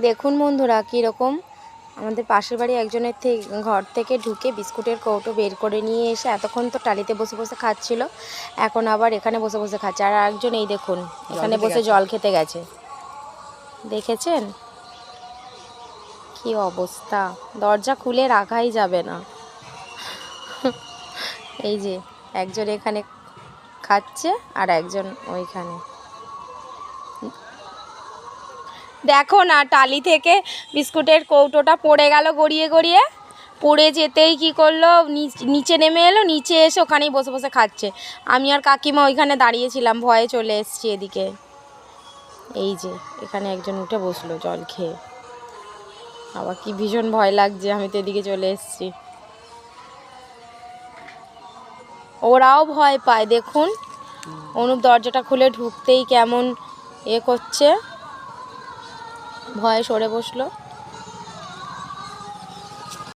দেখুন বন্ধুরা কীরকম আমাদের পাশের বাড়ি একজনের ঘর থেকে ঢুকে বিস্কুটের কৌটো বের করে নিয়ে এসে এতক্ষণ তো টালিতে বসে বসে খাচ্ছিল, এখন আবার এখানে বসে বসে খাচ্ছে। আর একজন এই দেখুন এখানে বসে জল খেতে গেছে, দেখেছেন কি অবস্থা, দরজা খুলে রাখাই যাবে না। এই যে একজন এখানে খাচ্ছে আর একজন ওইখানে। দেখো না টালি থেকে বিস্কুটের কৌটোটা পড়ে গেল গড়িয়ে গড়িয়ে, পড়ে যেতেই কি করলো নিচে নেমে এলো, নিচে এসে ওখানেই বসে বসে খাচ্ছে। আমি আর কাকিমা ওইখানে দাঁড়িয়েছিলাম, ভয়ে চলে এসেছি এদিকে। এই যে এখানে একজন উঠে বসলো জল খেয়ে, আবার কি ভীষণ ভয় লাগছে, আমি তো এদিকে চলে এসেছি। ওরাও ভয় পায় দেখুন, অনুপ দরজাটা খুলে ঢুকতেই কেমন করছে, ভয়ে সরে বসলো।